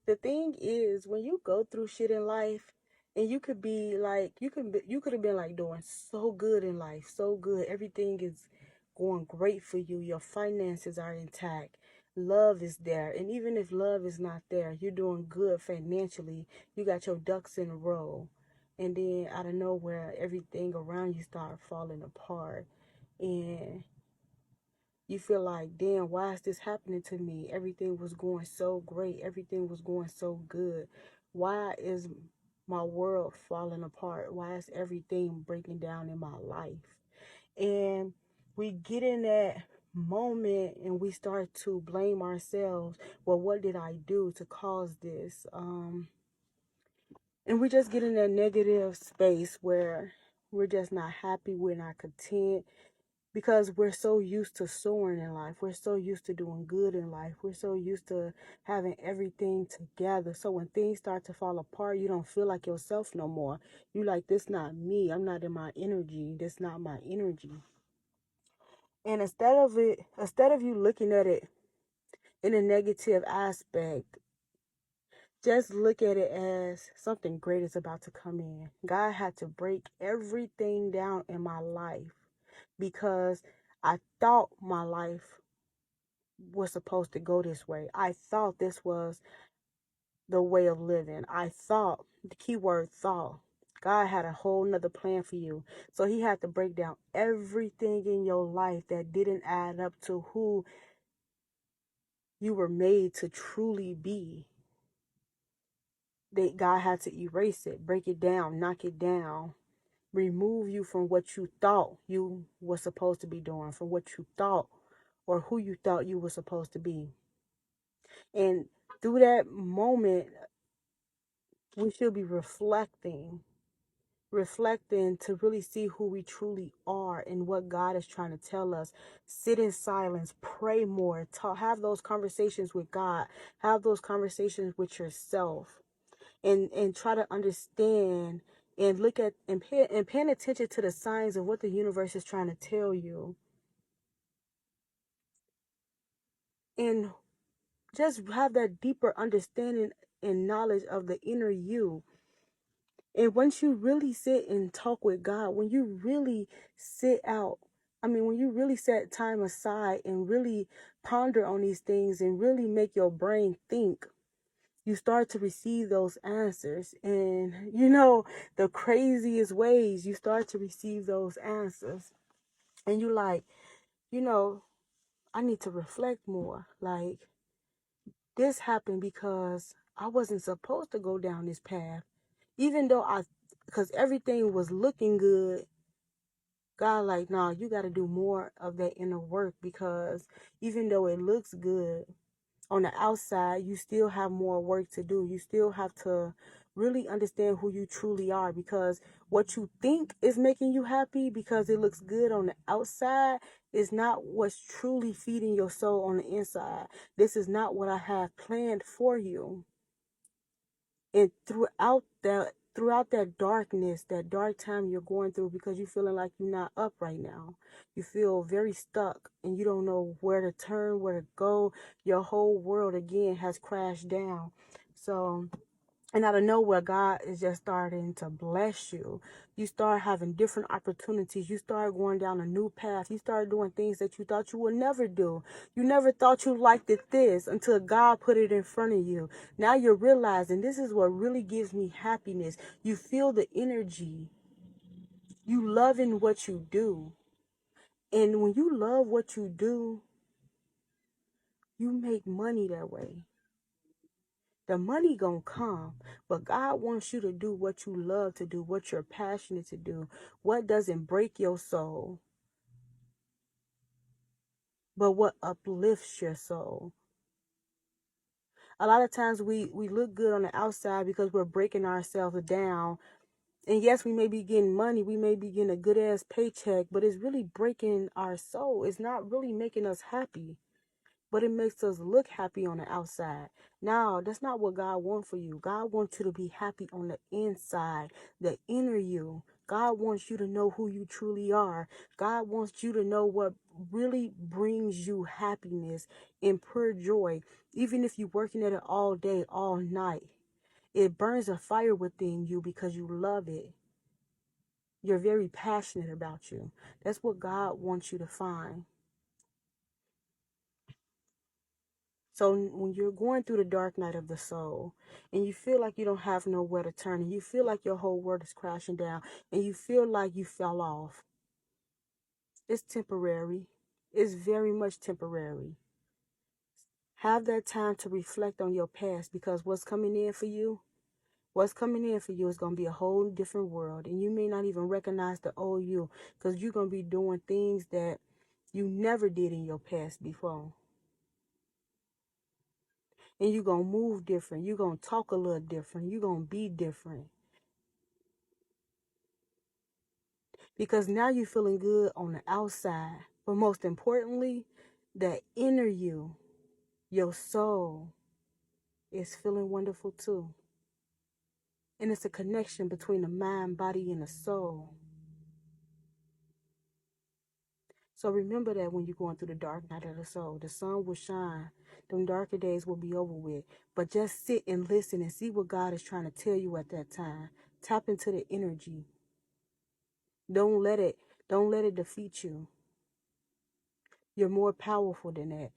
The thing is, when you go through shit in life, and you could be like, you could have been like doing so good in life, so good. Everything is going great for you. Your finances are intact. Love is there. And even if love is not there, you're doing good financially. You got your ducks in a row. And then out of nowhere, everything around you start falling apart. And you feel like, damn, why is this happening to me? Everything was going so great. Everything was going so good. Why is my world falling apart? Why is everything breaking down in my life? And we get in that moment and we start to blame ourselves. Well, what did I do to cause this? And we just get in that negative space where we're just not happy. We're not content because we're so used to soaring in life. We're so used to doing good in life. We're so used to having everything together. So when things start to fall apart, you don't feel like yourself no more. You like, this not me. I'm not in my energy. This not my energy. And instead of you looking at it in a negative aspect, just look at it as something great is about to come in. God had to break everything down in my life because I thought my life was supposed to go this way. I thought this was the way of living. I thought, the key word thought. God had a whole nother plan for you. So he had to break down everything in your life that didn't add up to who you were made to truly be. That God had to erase it, break it down, knock it down, remove you from what you thought you were supposed to be doing, from what you thought or who you thought you were supposed to be. And through that moment, we should be reflecting to really see who we truly are and what God is trying to tell us. Sit in silence, pray more, talk, have those conversations with God, have those conversations with yourself, and try to understand and look at and paying attention to the signs of what the universe is trying to tell you. And just have that deeper understanding and knowledge of the inner you. And once you really sit and talk with God, when you really when you really set time aside and really ponder on these things and really make your brain think, you start to receive those answers. And the craziest ways, you start to receive those answers. And you like, I need to reflect more. Like, this happened because I wasn't supposed to go down this path. Even though because everything was looking good, God like, nah, you got to do more of that inner work, because even though it looks good on the outside, you still have more work to do. You still have to really understand who you truly are, because what you think is making you happy because it looks good on the outside is not what's truly feeding your soul on the inside. This is not what I have planned for you. And throughout that darkness, that dark time you're going through, because you're feeling like you're not up right now, you feel very stuck and you don't know where to turn, where to go. Your whole world again has crashed down. So, and out of nowhere, God is just starting to bless you. You start having different opportunities. You start going down a new path. You start doing things that you thought you would never do. You never thought you liked this until God put it in front of you. Now you're realizing this is what really gives me happiness. You feel the energy. You loving what you do. And when you love what you do, you make money that way. The money gonna come, but God wants you to do what you love to do, what you're passionate to do, what doesn't break your soul, but what uplifts your soul. A lot of times we look good on the outside because we're breaking ourselves down. And yes, we may be getting money, we may be getting a good ass paycheck, but it's really breaking our soul. It's not really making us happy, but it makes us look happy on the outside. Now, that's not what God wants for you. God wants you to be happy on the inside, the inner you. God wants you to know who you truly are. God wants you to know really brings you happiness and pure joy, even if you're working at it all day, all night. It burns a fire within you because you love it. You're very passionate about you. That's what God wants you to find. So when you're going through the dark night of the soul and you feel like you don't have nowhere to turn, and you feel like your whole world is crashing down, and you feel like you fell off, it's temporary. It's very much temporary. Have that time to reflect on your past, because what's coming in for you is going to be a whole different world. And you may not even recognize the old you, because you're going to be doing things that you never did in your past before. And you're going to move different. You're going to talk a little different. You're going to be different. Because now you're feeling good on the outside. But most importantly, that inner you, your soul, is feeling wonderful too. And it's a connection between the mind, body, and the soul. So remember that when you're going through the dark night of the soul, the sun will shine. Them darker days will be over with. But just sit and listen and see what God is trying to tell you at that time. Tap into the energy. Don't let it defeat you. You're more powerful than that.